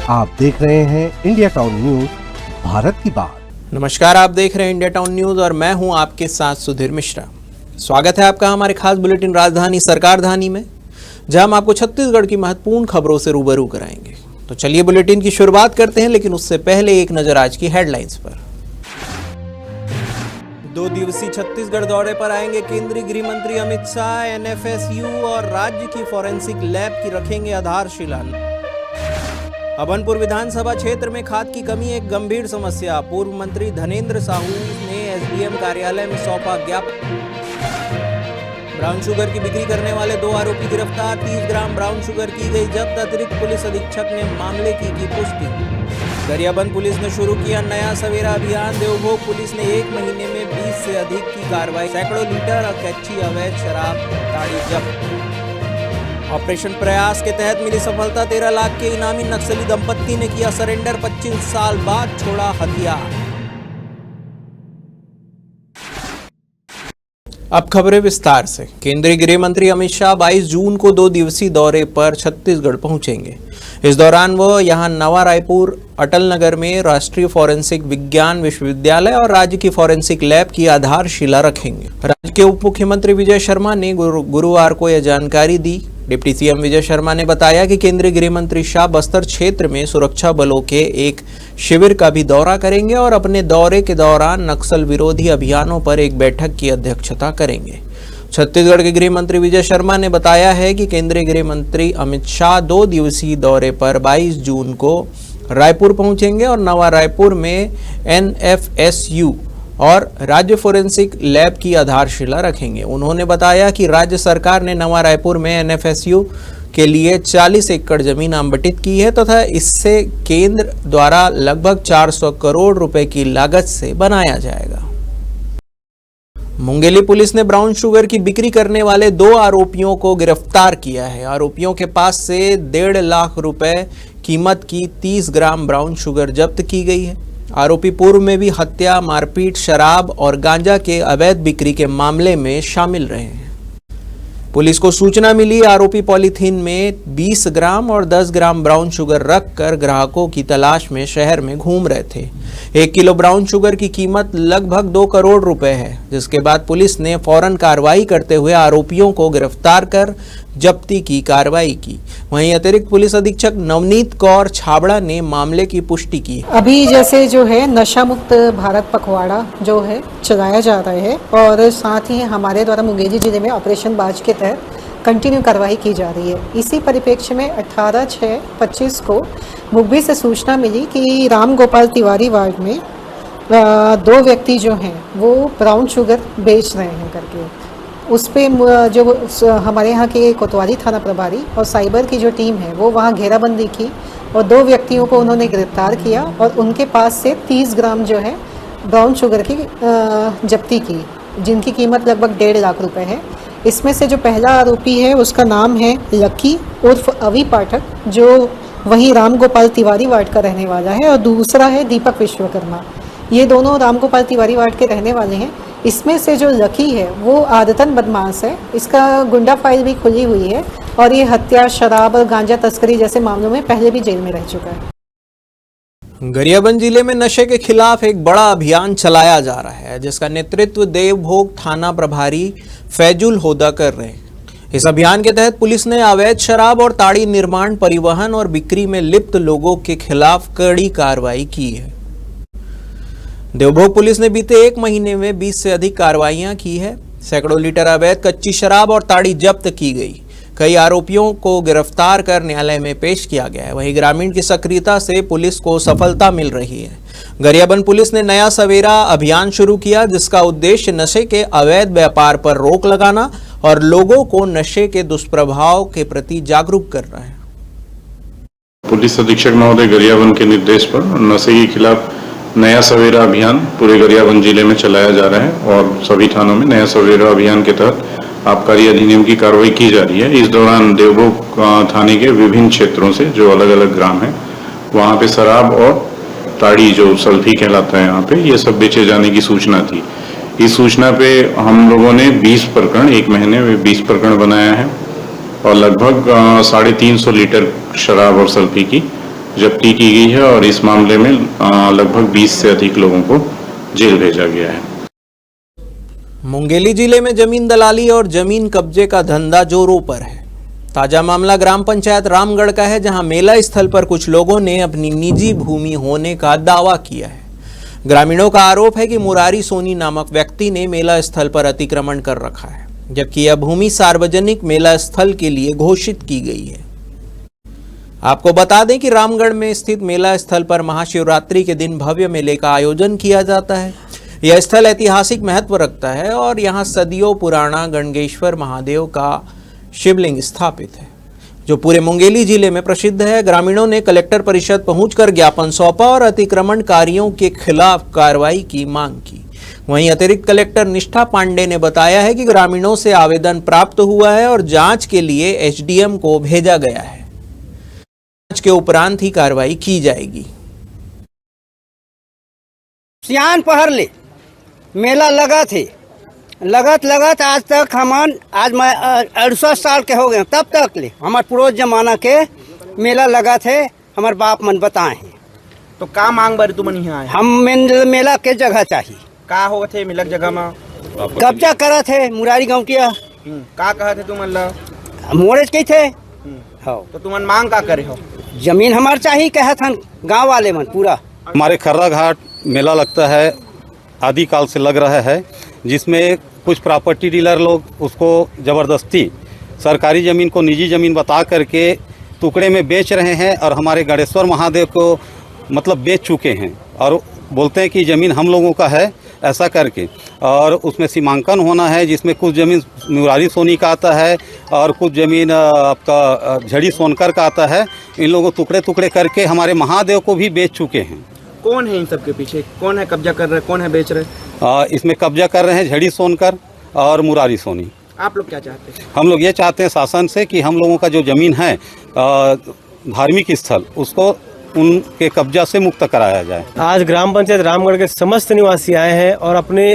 आप देख रहे हैं इंडिया टाउन न्यूज, भारत की बात। नमस्कार, आप देख रहे हैं इंडिया टाउन न्यूज और मैं हूं आपके साथ सुधीर मिश्रा। स्वागत है आपका हमारे खास बुलेटिन राजधानी सरकारधानी में, जहां हम आपको छत्तीसगढ़ की महत्वपूर्ण खबरों से रूबरू कराएंगे। तो चलिए बुलेटिन की शुरुआत करते हैं, लेकिन उससे पहले एक नजर आज की हेडलाइंस पर। 2 दिवसीय छत्तीसगढ़ दौरे पर आएंगे केंद्रीय गृह मंत्री अमित शाह। एनएफएसयू और राज्य की फॉरेंसिक लैब की रखेंगे आधारशिला। अभनपुर विधानसभा क्षेत्र में खाद की कमी एक गंभीर समस्या। पूर्व मंत्री धनेंद्र साहू ने एसडीएम कार्यालय में सौंपा ज्ञापन। ब्राउन शुगर की बिक्री करने वाले 2 आरोपी गिरफ्तार। 30 ग्राम ब्राउन शुगर की गई जब्त। अतिरिक्त पुलिस अधीक्षक ने मामले की पुष्टि। गरियाबंद पुलिस ने शुरू किया नया सवेरा अभियान। देवभोग पुलिस ने 1 महीने में 20 से अधिक की कार्रवाई। सैकड़ों लीटर और कच्ची अवैध शराब ताड़ी जब्त। ऑपरेशन प्रयास के तहत मिली सफलता। 13 लाख के इनामी नक्सली दंपत्ति ने किया सरेंडर। 25 साल बाद छोड़ा हथियार। अब खबरें विस्तार से। केंद्रीय गृह मंत्री अमित शाह 22 जून को 2 दिवसीय दौरे पर छत्तीसगढ़ पहुंचेंगे। इस दौरान वह यहां नवा रायपुर अटल नगर में राष्ट्रीय फॉरेंसिक विज्ञान विश्वविद्यालय और राज्य की फॉरेंसिक लैब की आधारशिला रखेंगे। राज्य के उप मुख्यमंत्री विजय शर्मा ने गुरुवार को यह जानकारी दी। डिप्टी सीएम विजय शर्मा ने बताया कि केंद्रीय गृह मंत्री शाह बस्तर क्षेत्र में सुरक्षा बलों के एक शिविर का भी दौरा करेंगे और अपने दौरे के दौरान नक्सल विरोधी अभियानों पर एक बैठक की अध्यक्षता करेंगे। छत्तीसगढ़ के गृह मंत्री विजय शर्मा ने बताया है कि केंद्रीय गृह मंत्री अमित शाह 2 दिवसीय दौरे पर 22 जून को रायपुर पहुंचेंगे और नवा रायपुर में एनएफएसयू और राज्य फोरेंसिक लैब की आधारशिला रखेंगे। उन्होंने बताया कि राज्य सरकार ने नवा रायपुर में एनएफएसयू के लिए 40 एकड़ जमीन आवंटित की है तथा इससे केंद्र द्वारा लगभग 400 करोड़ रुपए की लागत से बनाया जाएगा। मुंगेली पुलिस ने ब्राउन शुगर की बिक्री करने वाले 2 आरोपियों को गिरफ्तार किया है। आरोपियों के पास से 1.5 लाख रुपए कीमत की 30 ग्राम ब्राउन शुगर जब्त की गई है। आरोपी पूर्व में भी हत्या, मारपीट, शराब और गांजा के अवैध बिक्री के मामले में शामिल रहे हैं। पुलिस को सूचना मिली आरोपी पॉलीथीन में 20 ग्राम और 10 ग्राम ब्राउन शुगर रखकर ग्राहकों की तलाश में शहर में घूम रहे थे। 1 किलो ब्राउन शुगर की कीमत लगभग 2 करोड़ रुपए है, जिसके बाद पुलिस ने फौरन कार्रवाई करते हुए आरोपियों को गिरफ्तार कर जब्ती की कार्रवाई की। वहीं अतिरिक्त पुलिस अधीक्षक नवनीत कौर छाबड़ा ने मामले की पुष्टि की। अभी जैसे जो है नशा मुक्त भारत पखवाड़ा जो है चलाया जा रहा है और साथ ही हमारे द्वारा मुंगेली जिले में ऑपरेशन बाज के तहत कंटिन्यू कार्रवाई की जा रही है। इसी परिप्रेक्ष्य में 18/6/25 को मुखबिर से सूचना मिली कि राम गोपाल तिवारी वार्ड में 2 व्यक्ति जो हैं वो ब्राउन शुगर बेच रहे हैं करके। उस पे जो हमारे यहाँ के कोतवाली थाना प्रभारी और साइबर की जो टीम है वो वहाँ घेराबंदी की और 2 व्यक्तियों को उन्होंने गिरफ्तार किया और उनके पास से 30 ग्राम जो है ब्राउन शुगर की जब्ती की, जिनकी कीमत लगभग 1.5 लाख रुपए है। इसमें से जो पहला आरोपी है उसका नाम है लकी उर्फ अवी पाठक, जो वहीं राम गोपाल तिवारी वार्ड का रहने वाला है, और दूसरा है दीपक विश्वकर्मा। ये दोनों राम गोपाल तिवारी वार्ड के रहने वाले हैं। इसमें से जो लकी है वो आदतन बदमाश है, इसका गुंडा फाइल भी खुली हुई है और ये हत्या, शराब और गांजा तस्करी जैसे मामलों में पहले भी जेल में रह चुका है। गरियाबंद जिले में नशे के खिलाफ एक बड़ा अभियान चलाया जा रहा है, जिसका नेतृत्व देवभोग थाना प्रभारी फैजुल होदा कर रहे हैं। इस अभियान के तहत पुलिस ने अवैध शराब और ताड़ी निर्माण, परिवहन और बिक्री में लिप्त लोगों के खिलाफ कड़ी कार्रवाई की है। देवभोग पुलिस ने बीते 1 महीने में 20 से अधिक कार्रवाइयां की है। सैकड़ों लीटर अवैध कच्ची शराब और ताड़ी जब्त की गई। कई आरोपियों को गिरफ्तार कर न्यायालय में पेश किया गया है। वहीं ग्रामीण की सक्रियता से पुलिस को सफलता मिल रही है। गरियाबंद पुलिस ने नया सवेरा अभियान शुरू किया, जिसका उद्देश्य नशे के अवैध व्यापार पर रोक लगाना और लोगों को नशे के दुष्प्रभाव के प्रति जागरूक करना है। पुलिस अधीक्षक महोदय गरियाबंद के निर्देश पर नशे के खिलाफ नया सवेरा अभियान पूरे गरियाबंद जिले में चलाया जा रहा है और सभी थानों में नया सवेरा अभियान के तहत आबकारी अधिनियम की कार्रवाई की जा रही है। इस दौरान देवभोग थाने के विभिन्न क्षेत्रों से जो अलग अलग ग्राम हैं वहाँ पे शराब और ताड़ी जो सल्फी कहलाता है यहाँ पे, ये सब बेचे जाने की सूचना थी। इस सूचना पे हम लोगों ने 20 प्रकरण, 1 महीने में 20 प्रकरण बनाया है और लगभग 350 लीटर शराब और सल्फी की जब्ती की गई है और इस मामले में लगभग 20 से अधिक लोगों को जेल भेजा गया है। मुंगेली जिले में जमीन दलाली और जमीन कब्जे का धंधा जोरों पर है। ताजा मामला ग्राम पंचायत रामगढ़ का है, जहां मेला स्थल पर कुछ लोगों ने अपनी निजी भूमि होने का दावा किया है। ग्रामीणों का आरोप है कि मुरारी सोनी नामक व्यक्ति ने मेला स्थल पर अतिक्रमण कर रखा है, जबकि यह भूमि सार्वजनिक मेला स्थल के लिए घोषित की गई है। आपको बता दें कि रामगढ़ में स्थित मेला स्थल पर महाशिवरात्रि के दिन भव्य मेले का आयोजन किया जाता है। यह स्थल ऐतिहासिक महत्व रखता है और यहाँ सदियों पुराना गणगेश्वर महादेव का शिवलिंग स्थापित है, जो पूरे मुंगेली जिले में प्रसिद्ध है। ग्रामीणों ने कलेक्टर परिषद पहुंचकर ज्ञापन सौंपा और अतिक्रमणकारियों के खिलाफ कार्रवाई की मांग की। वहीं अतिरिक्त कलेक्टर निष्ठा पांडे ने बताया है कि ग्रामीणों से आवेदन प्राप्त हुआ है और जांच के लिए एसडीएम को भेजा गया है। जांच के उपरांत ही कार्रवाई की जाएगी। सियान पहर ले मेला लगा थे, लगत आज तक आज मैं 68 साल के हो गए, तब तक ले हमारे पूर्वज जमाना के मेला लगा थे। हमारे बाप मन बताए हैं। तो का मांग बर तुमन यहाँ आए? हम मेला के जगह चाहिए। का हो थे मिलक जगह में कब्जा करा थे मुरारी गाँव किया। का कहा थे तुमन ला? मोरेज के थे। हो तो तुमन मांग का करे हो? जमीन हमारे चाहिए कहा था गाँव वाले मन पूरा। हमारे खर्रा घाट मेला लगता है, आदिकाल से लग रहा है, जिसमें कुछ प्रॉपर्टी डीलर लोग उसको ज़बरदस्ती सरकारी ज़मीन को निजी ज़मीन बता करके टुकड़े में बेच रहे हैं और हमारे गणेश्वर महादेव को मतलब बेच चुके हैं और बोलते हैं कि ज़मीन हम लोगों का है, ऐसा करके। और उसमें सीमांकन होना है, जिसमें कुछ ज़मीन मुरारी सोनी का आता है और कुछ ज़मीन आपका झड़ी सोनकर का आता है। इन लोगों टुकड़े टुकड़े करके हमारे महादेव को भी बेच चुके हैं। कौन है इन सब के पीछे? कौन है कब्जा कर रहे, कौन है बेच रहे? इसमें कब्जा कर रहे हैं झड़ी सोनकर और मुरारी सोनी। आप लोग क्या चाहते हैं? हम लोग ये चाहते हैं शासन से कि हम लोगों का जो ज़मीन है धार्मिक स्थल, उसको उनके कब्जा से मुक्त कराया जाए। आज ग्राम पंचायत रामगढ़ के समस्त निवासी आए हैं और अपने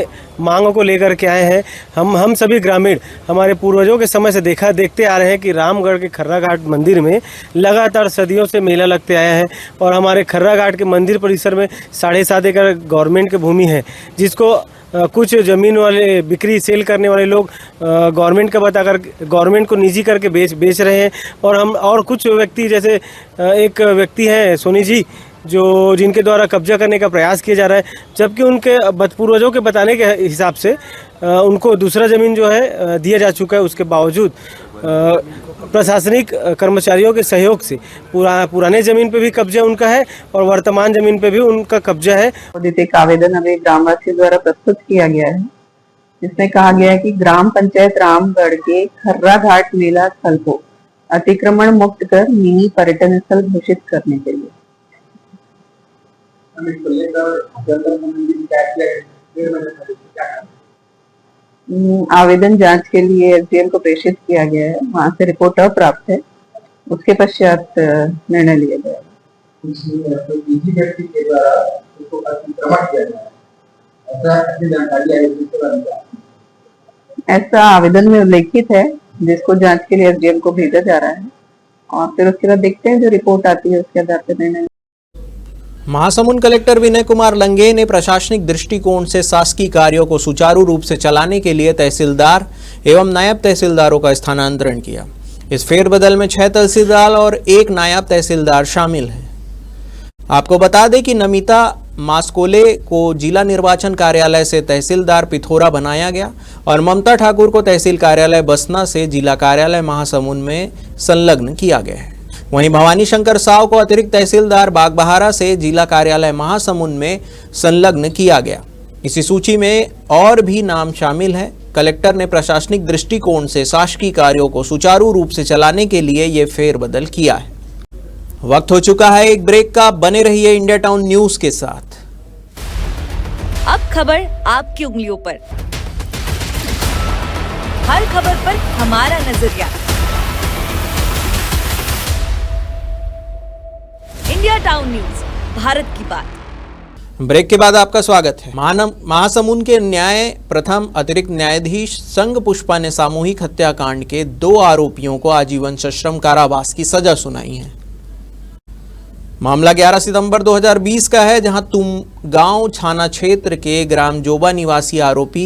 मांगों को लेकर के आए हैं। हम सभी ग्रामीण हमारे पूर्वजों के समय से देखते आ रहे हैं कि रामगढ़ के खर्रा घाट मंदिर में लगातार सदियों से मेला लगते आया है और हमारे खर्रा घाट के मंदिर परिसर में 7.5 एकड़ गवर्नमेंट की भूमि है, जिसको कुछ ज़मीन वाले बिक्री सेल करने वाले लोग गवर्नमेंट का बताकर गवर्नमेंट को निजी करके बेच रहे हैं। और कुछ व्यक्ति, जैसे एक व्यक्ति हैं सोनी जी, जिनके द्वारा कब्जा करने का प्रयास किया जा रहा है, जबकि उनके पूर्वजों के बताने के हिसाब से उनको दूसरा ज़मीन जो है दिया जा चुका है। उसके बावजूद प्रशासनिक कर्मचारियों के सहयोग से पुराने ज़मीन पे भी कब्जा उनका है और वर्तमान ज़मीन पे भी उनका कब्जा है। एक आवेदन अभी ग्रामवासियों द्वारा प्रस्तुत किया गया है, जिसमें कहा गया है कि ग्राम पंचायत रामगढ़ के खर्रा घाट मेला स्थल को अतिक्रमण मुक्त कर मिनी पर्यटन स्थल घोषित करने के लिए आवेदन जांच के लिए एसडीएम को प्रेषित किया गया है। वहां से रिपोर्ट प्राप्त है, उसके पश्चात निर्णय लिया गया। ऐसा आवेदन में उल्लेखित है, जिसको जांच के लिए एसडीएम को भेजा जा रहा है और फिर उसके बाद देखते हैं जो रिपोर्ट आती है उसके आधार पर निर्णय। महासमुंद कलेक्टर विनय कुमार लंगे ने प्रशासनिक दृष्टिकोण से शासकीय कार्यों को सुचारू रूप से चलाने के लिए तहसीलदार एवं नायब तहसीलदारों का स्थानांतरण किया। इस फेरबदल में 6 तहसीलदार और 1 नायब तहसीलदार शामिल हैं। आपको बता दें कि नमिता मास्कोले को जिला निर्वाचन कार्यालय से तहसीलदार पिथौरा बनाया गया और ममता ठाकुर को तहसील कार्यालय बसना से जिला कार्यालय महासमुंद में संलग्न किया गया है। वहीं भवानी शंकर साव को अतिरिक्त तहसीलदार बागबहारा से जिला कार्यालय महासमुंद में संलग्न किया गया। इसी सूची में और भी नाम शामिल हैं। कलेक्टर ने प्रशासनिक दृष्टिकोण से शासकीय कार्यों को सुचारू रूप से चलाने के लिए ये फेरबदल किया है। वक्त हो चुका है एक ब्रेक का। बने रहिए इंडिया टाउन न्यूज के साथ। अब खबर आपकी उंगलियों पर, हर खबर पर हमारा नजरिया। इंडिया टाउन न्यूज, भारत की बात। ब्रेक के बाद आपका स्वागत है। महासमुंद के न्याय प्रथम अतिरिक्त न्यायाधीश संग पुष्पा ने सामूहिक हत्याकांड के 2 आरोपियों को आजीवन सश्रम कारावास की सजा सुनाई है। मामला 11 सितंबर 2020 का है, जहां गांव थाना क्षेत्र के ग्राम जोबा निवासी आरोपी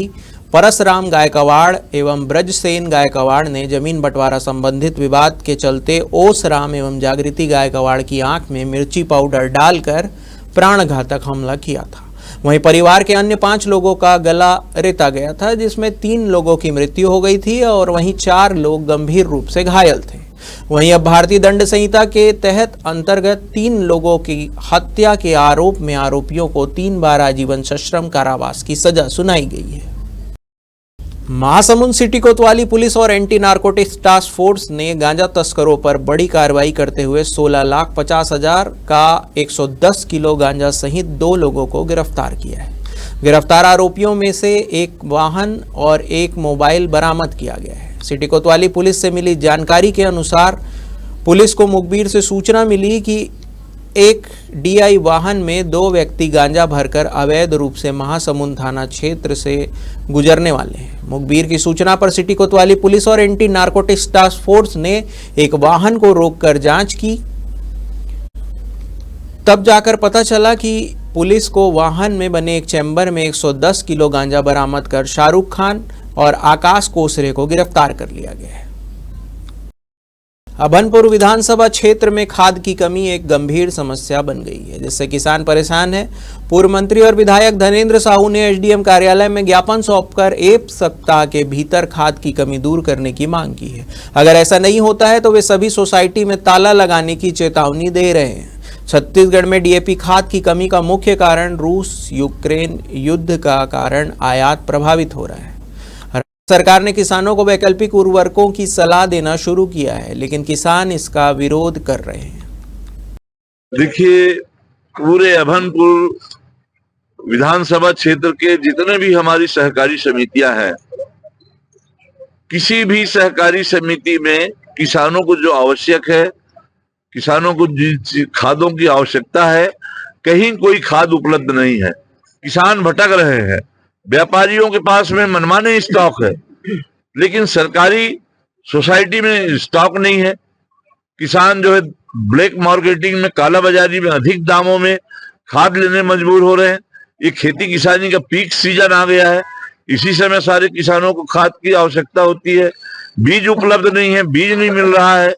परसराम गायकवाड़ एवं ब्रजसेन गायकवाड़ ने जमीन बंटवारा संबंधित विवाद के चलते ओस राम एवं जागृति गायकवाड़ की आंख में मिर्ची पाउडर डालकर प्राणघातक हमला किया था। वहीं परिवार के अन्य 5 लोगों का गला रेता गया था, जिसमें 3 लोगों की मृत्यु हो गई थी और वहीं 4 लोग गंभीर रूप से घायल थे। वहीं अब भारतीय दंड संहिता के तहत अंतर्गत 3 लोगों की हत्या के आरोप में आरोपियों को 3 बार आजीवन सश्रम कारावास की सजा सुनाई गई है। महासमुंद सिटी कोतवाली पुलिस और एंटी नारकोटिक्स टास्क फोर्स ने गांजा तस्करों पर बड़ी कार्रवाई करते हुए 16,50,000 का 110 किलो गांजा सहित 2 लोगों को गिरफ्तार किया है। गिरफ्तार आरोपियों में से एक वाहन और एक मोबाइल बरामद किया गया है। सिटी कोतवाली पुलिस से मिली जानकारी के अनुसार पुलिस को मुखबिर से सूचना मिली कि एक DI वाहन में 2 व्यक्ति गांजा भरकर अवैध रूप से महासमुंद थाना क्षेत्र से गुजरने वाले हैं। मुखबिर की सूचना पर सिटी कोतवाली पुलिस और एंटी नारकोटिक्स टास्क फोर्स ने एक वाहन को रोककर जांच की। तब जाकर पता चला कि पुलिस को वाहन में बने एक चैम्बर में 110 किलो गांजा बरामद कर शाहरुख खान और आकाश कोसरे को गिरफ्तार कर लिया गया है। अभनपुर विधानसभा क्षेत्र में खाद की कमी एक गंभीर समस्या बन गई है, जिससे किसान परेशान है। पूर्व मंत्री और विधायक धनेंद्र साहू ने SDM कार्यालय में ज्ञापन सौंपकर 1 सप्ताह के भीतर खाद की कमी दूर करने की मांग की है। अगर ऐसा नहीं होता है तो वे सभी सोसाइटी में ताला लगाने की चेतावनी दे रहे हैं। छत्तीसगढ़ में DAP खाद की कमी का मुख्य कारण रूस यूक्रेन युद्ध का कारण आयात प्रभावित हो रहा है। सरकार ने किसानों को वैकल्पिक उर्वरकों की सलाह देना शुरू किया है, लेकिन किसान इसका विरोध कर रहे हैं। देखिए, पूरे अभनपुर विधानसभा क्षेत्र के जितने भी हमारी सहकारी समितियां हैं, किसी भी सहकारी समिति में किसानों को जो आवश्यक है, किसानों को जिन खादों की आवश्यकता है, कहीं कोई खाद उपलब्ध नहीं है। किसान भटक रहे हैं, व्यापारियों के पास में मनमाने स्टॉक है, लेकिन सरकारी सोसाइटी में स्टॉक नहीं है। किसान जो है ब्लैक मार्केटिंग में, काला बाजारी में अधिक दामों में खाद लेने मजबूर हो रहे हैं। ये खेती किसानी का पीक सीजन आ गया है, इसी समय सारे किसानों को खाद की आवश्यकता होती है। बीज उपलब्ध नहीं है, बीज नहीं मिल रहा है।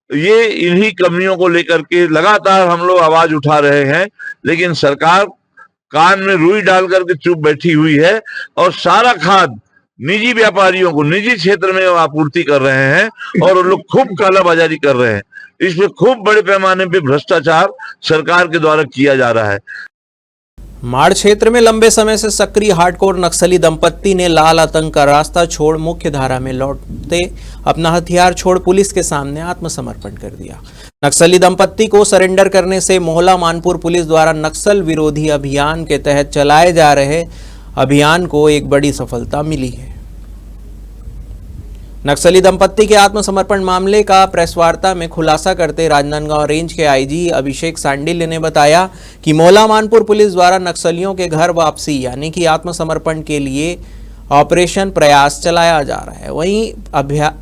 ये इन्हीं कमियों को लेकर के लगातार हम लोग आवाज उठा रहे हैं, लेकिन सरकार कान में रुई डाल करके चुप बैठी हुई है और सारा खाद निजी व्यापारियों को निजी क्षेत्र में आपूर्ति कर रहे हैं और लोग खूब कालाबाजारी कर रहे हैं। इसमें खूब बड़े पैमाने पे भ्रष्टाचार सरकार के द्वारा किया जा रहा है। माड़ क्षेत्र में लंबे समय से सक्रिय हार्डकोर नक्सली दंपत्ति ने लाल आतंक का रास्ता छोड़ मुख्य धारा में लौटते अपना हथियार छोड़ पुलिस के सामने आत्मसमर्पण कर दिया। नक्सली दंपत्ति को सरेंडर करने से मोहला मानपुर पुलिस द्वारा नक्सल विरोधी अभियान के तहत चलाए जा रहे अभियान को एक बड़ी सफलता मिली है। नक्सली दंपत्ति के आत्मसमर्पण मामले का प्रेस वार्ता में खुलासा करते राजनांदगांव रेंज के IG अभिषेक सांडिल्य ने बताया कि मोहला मानपुर पुलिस द्वारा नक्सलियों के घर वापसी यानी कि आत्मसमर्पण के लिए ऑपरेशन प्रयास चलाया जा रहा है। वहीं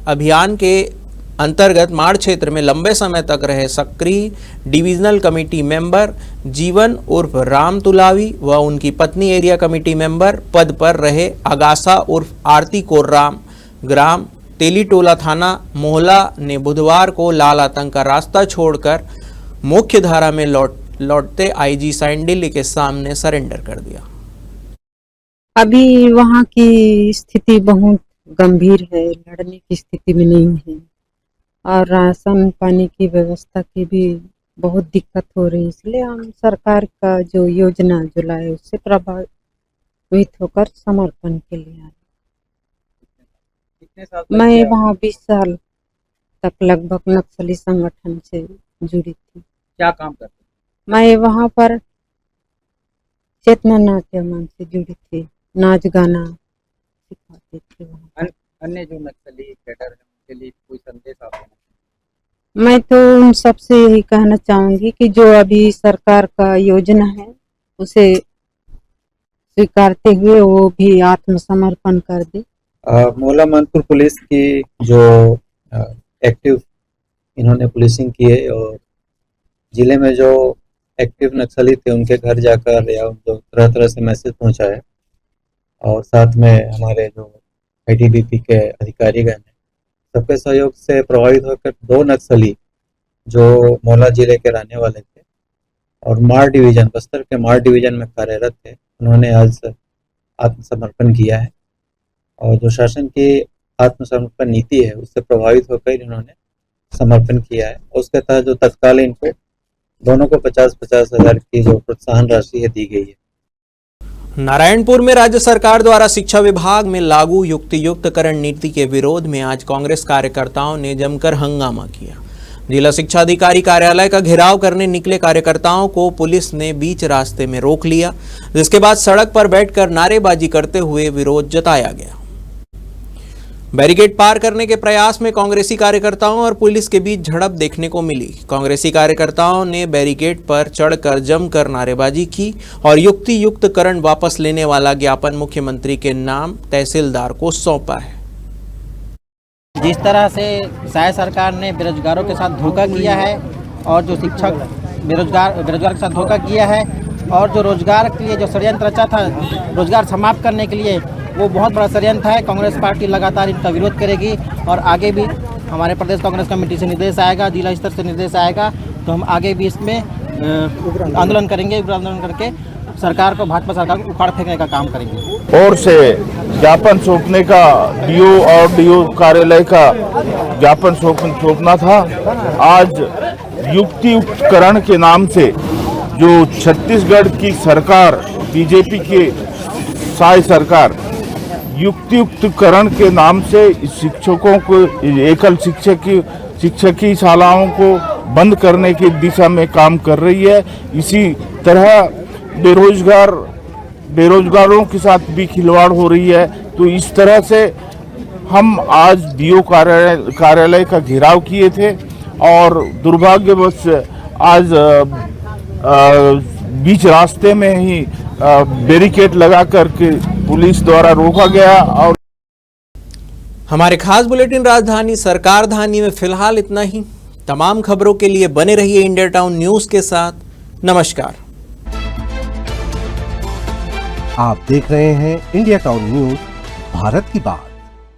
अभियान के अंतर्गत माड़ क्षेत्र में लंबे समय तक रहे सक्रिय डिविजनल कमेटी मेंबर जीवन उर्फ राम तुलावी व उनकी पत्नी एरिया कमेटी मेंबर पद पर रहे अगासा उर्फ आरती कोर्राम ग्राम तेलीटोला थाना मोहला ने बुधवार को लाल आतंक का रास्ता छोड़कर मुख्य धारा में लौटते IG सांडिल्य के सामने सरेंडर कर दिया। अभी वहाँ की स्थिति बहुत गंभीर है, लड़ने की स्थिति में नहीं है और राशन पानी की व्यवस्था की भी बहुत दिक्कत हो रही है। इसलिए हम सरकार का जो योजना जो लाए उससे प्रभावित होकर समर्पण के लिए आए। मैं वहाँ 20 साल तक लगभग नक्सली संगठन से जुड़ी थी। क्या काम करते? मैं वहाँ पर चेतना नाट्यमान से जुड़ी थी, नाच गाना सिखाती थी। अन्य जो नक्सली कैडर है उनके लिए कोई संदेश आप देना? मैं तो उन सबसे यही कहना चाहूंगी कि जो अभी सरकार का योजना है उसे स्वीकारते हुए वो भी आत्मसमर्पण कर दे। मोहला मानपुर पुलिस की जो एक्टिव इन्होंने पुलिसिंग की है और जिले में जो एक्टिव नक्सली थे उनके घर जाकर या उनको तरह तरह से मैसेज पहुंचाए और साथ में हमारे जो ITBP के अधिकारीगण हैं सबके सहयोग से प्रभावित होकर 2 नक्सली जो मोला जिले के रहने वाले थे और मार डिवीजन बस्तर के मार डिवीजन में कार्यरत थे, उन्होंने आज आत्मसमर्पण किया है। और जो शासन की आत्मसमर्पण नीति है उससे प्रभावित होकर इन्होंने समर्पण किया है। उसके तहत जो तत्काल इनको दोनों को 50-50 हज़ार की जो प्रोत्साहन राशि है दी गई है। नारायणपुर में राज्य सरकार द्वारा शिक्षा विभाग में लागू युक्तियुक्तकरण नीति के विरोध में आज कांग्रेस कार्यकर्ताओं ने जमकर हंगामा किया। जिला शिक्षा अधिकारी कार्यालय का घेराव करने निकले कार्यकर्ताओं को पुलिस ने बीच रास्ते में रोक लिया, जिसके बाद सड़क पर बैठकर नारेबाजी करते हुए विरोध जताया गया। बैरिकेड पार करने के प्रयास में कांग्रेसी कार्यकर्ताओं और पुलिस के बीच झड़प देखने को मिली। कांग्रेसी कार्यकर्ताओं ने बैरिकेड पर चढ़कर जमकर नारेबाजी की और युक्तियुक्तकरण वापस लेने वाला ज्ञापन मुख्यमंत्री के नाम तहसीलदार को सौंपा है। जिस तरह से शायद सरकार ने बेरोजगारों के साथ धोखा किया है और जो शिक्षक बेरोजगार के साथ धोखा किया है और जो रोजगार के लिए जो षड्यंत्र रचा था रोजगार समाप्त करने के लिए, वो बहुत बड़ा षड्यंत्र है। कांग्रेस पार्टी लगातार इनका विरोध करेगी और आगे भी हमारे प्रदेश कांग्रेस कमेटी से निर्देश आएगा, जिला स्तर से निर्देश आएगा, तो हम आगे भी इसमें आंदोलन करेंगे। आंदोलन करके सरकार को, भाजपा सरकार को उखाड़ फेंकने का काम करेंगे। और से ज्ञापन सौंपने का DO और DO कार्यालय का ज्ञापन सौंपना था। आज युक्तियुक्तकरण के नाम से जो छत्तीसगढ़ की सरकार, बीजेपी के साय सरकार, युक्तियुक्तकरण के नाम से शिक्षकों को, एकल शिक्षकी शालाओं को बंद करने की दिशा में काम कर रही है। इसी तरह बेरोजगारों के साथ भी खिलवाड़ हो रही है। तो इस तरह से हम आज DO कार्यालय का घेराव किए थे और दुर्भाग्यवश आज बीच रास्ते में ही बैरिकेड लगा करके पुलिस द्वारा रोका गया। और हमारे खास बुलेटिन राजधानी सरकार धानी में फिलहाल इतना ही। तमाम खबरों के लिए बने रहिए इंडिया टाउन न्यूज के साथ। नमस्कार। आप देख रहे हैं इंडिया टाउन न्यूज, भारत की बात।